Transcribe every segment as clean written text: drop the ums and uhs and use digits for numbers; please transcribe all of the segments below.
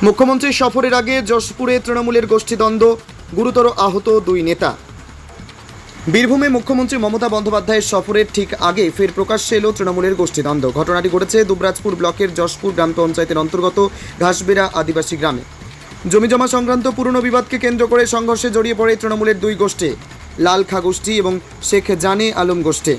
মুখ্যমন্ত্রীর সফরের আগে যশপুরে তৃণমূলের গোষ্ঠীদ্বন্দ্ব, গুরুতর আহত দুই নেতা। বীরভূমে মুখ্যমন্ত্রী মমতা বন্দ্যোপাধ্যায়ের সফরের ঠিক আগে ফের প্রকাশ্যে এলো তৃণমূলের গোষ্ঠীদ্বন্দ্ব। ঘটনাটি ঘটেছে দুবরাজপুর ব্লকের যশপুর গ্রাম পঞ্চায়েতের অন্তর্গত ঘাসবেড়া আদিবাসী গ্রামে। জমিজমা সংক্রান্ত পুরনো বিবাদকে কেন্দ্র করে সংঘর্ষে জড়িয়ে পড়ে তৃণমূলের দুই গোষ্ঠী, লাল খা গোষ্ঠী এবং শেখ জানে আলম গোষ্ঠী।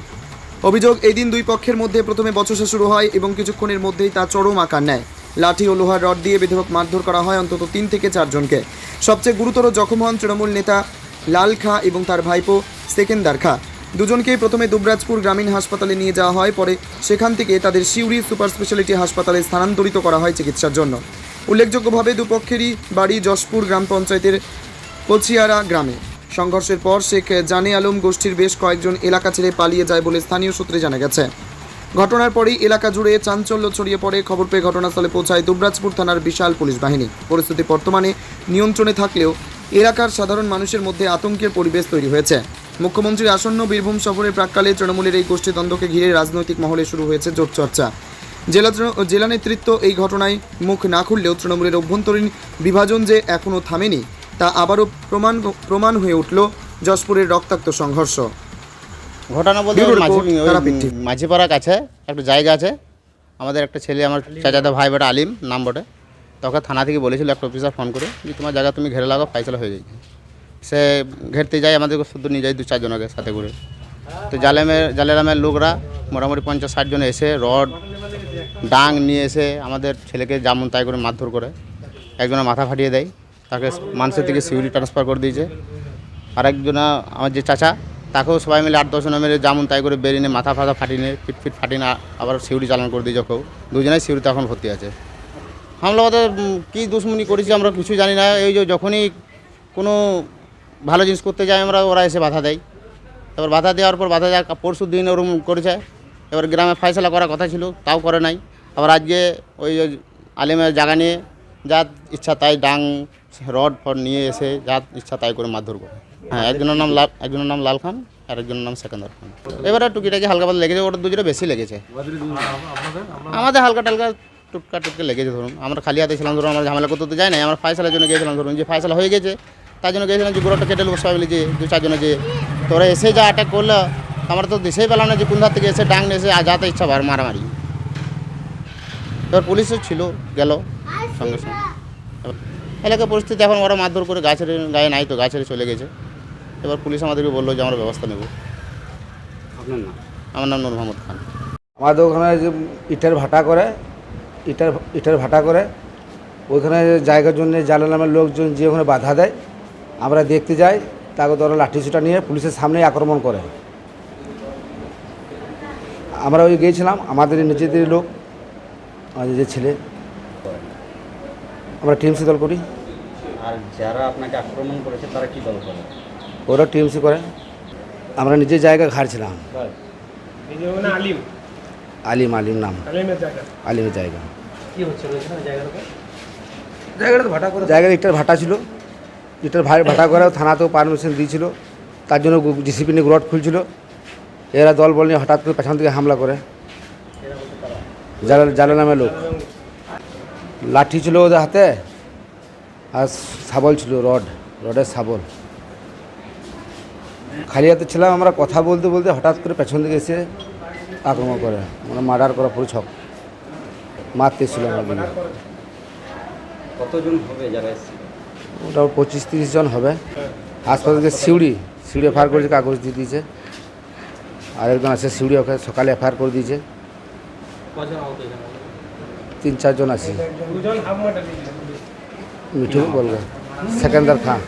অভিযোগ, এই দিন দুই পক্ষের মধ্যে প্রথমে বচসা শুরু হয় এবং কিছুক্ষণের মধ্যেই তা চরম আকার নেয়। লাঠি ও লোহার রড দিয়ে বেধড়ক মারধর করা হয় অন্তত 3 থেকে 4 জনকে। সবচেয়ে গুরুতর জখম হন তৃণমূল নেতা লাল খা এবং তার ভাইপো সেকেন্দার খা। দুজনকেই প্রথমে দুবরাজপুর গ্রামীণ হাসপাতালে নিয়ে যাওয়া হয়, পরে সেখান থেকে তাদের সিউড়ি সুপার স্পেশালিটি হাসপাতালে স্থানান্তরিত করা হয় চিকিৎসার জন্য। উল্লেখযোগ্যভাবে দুপক্ষেরই বাড়ি যশপুর গ্রাম পঞ্চায়েতের কচিয়ারা গ্রামে। সংঘর্ষের পর শেখ জানে আলম গোষ্ঠীর বেশ কয়েকজন এলাকা ছেড়ে পালিয়ে যায় বলে স্থানীয় সূত্রে জানা গেছে। ঘটনার পরেই এলাকা জুড়ে চাঞ্চল্য ছড়িয়ে পড়ে। খবর পেয়ে ঘটনাস্থলে পৌঁছায় দুবরাজপুর থানার বিশাল পুলিশ বাহিনী। পরিস্থিতি বর্তমানে নিয়ন্ত্রণে থাকলেও এলাকার সাধারণ মানুষের মধ্যে আতঙ্কের পরিবেশ তৈরি হয়েছে। মুখ্যমন্ত্রীর আসন্ন বীরভূম সফরের প্রাক্কালে তৃণমূলের এই গোষ্ঠীদ্বন্দ্বকে ঘিরে রাজনৈতিক মহলে শুরু হয়েছে জোর চর্চা। জেলা নেতৃত্ব এই ঘটনায় মুখ না খুললেও তৃণমূলের অভ্যন্তরীণ বিভাজন যে এখনও থামেনি তা আবারও প্রমাণ হয়ে উঠল যশপুরের রক্তাক্ত সংঘর্ষ। ঘটনা বলতে মাঝিপাড়া কাছে একটা জায়গা আছে, আমাদের একটা ছেলে, আমার চাচাতো ভাই বেটা আলিম নাম বটে, তোকে থানা থেকে বলেছিল একটা অফিসার ফোন করে যে তোমার জায়গা তুমি ঘেরে লাগাও, ফাইসলা হয়ে যায়। সে ঘেরতে যায়, আমাদেরকে শুধু নিয়ে যায় 2-4 জনকে সাথে করে। তো জালেরামের লোকরা মোটামুটি 50-60 জন এসে রড ডাং নিয়ে এসে আমাদের ছেলেকে যেমন তাই করে মারধর করে। একজনের মাথা ফাটিয়ে দেয়, তাকে মানুষের থেকে সিউড়ি ট্রান্সফার করে দিয়েছে। আরেকজনা আমার যে চাচা, তাকেও সবাই মিলে 8-10 জন মিলে যেমন তাই করে বেরিয়ে মাথা ফাটিয়ে ফিট ফাটিয়ে আবার সিউড়ি চালান করে দিয়ে যখন দুজনেই সিউড়িতে এখন ভর্তি আছে। আমরা ওদের কী দুশ্মনী করেছি আমরা কিছু জানি না। এই যে যখনই কোনো ভালো জিনিস করতে যাই আমরা, ওরা এসে বাধা দেয়। এবার বাধা দেওয়ার পর বাধা দেওয়ার পরশু দিন ওরকম করেছে। এবার গ্রামে ফাইসলা করার কথা ছিল, তাও করে নাই। আবার আজকে ওই আলিমের জায়গা নিয়ে যা ইচ্ছা তাই ডাং রড ফড নিয়ে এসে যা ইচ্ছা তাই করে মারধর করে। হ্যাঁ, একজনের নাম লাল খান আর একজনের নাম সেকেন্দার খান। এবারে টুকিটাকি হালকা পাতলা লেগেছে, ওটা দুজনে বেশি লেগেছে। আমাদের হালকা টালকা টুটকে লেগেছে। ধরুন আমরা খালি হাতে ছিলাম, ধরুন আমরা ঝামেলা করতে তো যাই নাই, আমরা ফাইসলার জন্য গিয়েছিলাম। ধরুন যে ফাইসলা হয়ে গেছে তার জন্য গিয়েছিলাম, যে গোড়াটা কেটে লোক সবাই মিলে যে 2-4 জনে যে তোরা এসে যা অ্যাটাক করলো, আমরা তো দেশেই পেলাম না যে কোন ধার থেকে এসে ডাং এসে যাতে ইচ্ছা মারামারি। এবার পুলিশও ছিল, গেল সঙ্গে সঙ্গে। এলাকার পরিস্থিতি এখন ওরা মারধর করে গাছের গায়ে নাই তো, গাছের চলে গেছে। এবার পুলিশ আমাদেরকে বললো যে আমরা ব্যবস্থা নেব। আপনার নাম? আমার নাম নূর মোহাম্মদ খান। আমাদের ওখানে যে ইটের ভাটা করে ওইখানে জায়গার জন্য জালালামের লোকজন যে ওখানে বাধা দেয়, আমরা দেখতে যাই, তাকে তো ওরা লাঠিসুটা নিয়ে পুলিশের সামনেই আক্রমণ করে। আমরা ওই গিয়েছিলাম, আমাদের নিজেদের লোক, আমাদের যে ছেলে, আমরা টিএমসি দল করি। আর যারা আপনাকে আক্রমণ করেছে তারা কি দল করে? ওরা টিএমসি করে। আমরা নিজের জায়গা ঘাড়ছিলাম। আলিম নাম, আলিমের জায়গা। জায়গাটা ইটের ভাটা ছিল, ইটের ভাটা করে থানাতেও পারমিশন দিয়েছিল, তার জন্য জিসিপি নিয়ে রড খুলছিল। এরা দল বল নিয়ে হঠাৎ করে পেছন থেকে হামলা করে। জালা নামের লোক, লাঠি ছিল ওদের হাতে আর শাবল ছিল, রডের শাবল। খালি হাতে ছিলাম আমরা, কথা বলতে বলতে হঠাৎ করে পেছন দিকে এসে আক্রমণ করে, মানে মার্ডার করা পুরো ছক মারতে ছিল আমার। কতজন হবে যারা এসেছিল? ওটা 25-30 জন হবে। হাসপাতাল থেকে সিউড়ি এফআইআর করেছে, কাগজ দিয়ে দিয়েছে। আরেকজন আছে সিউড়ি, ওকে সকালে এফআইআর করে দিয়েছে। 3-4 জন আছে। মিঠু বলবো, সেকেন্দার খান।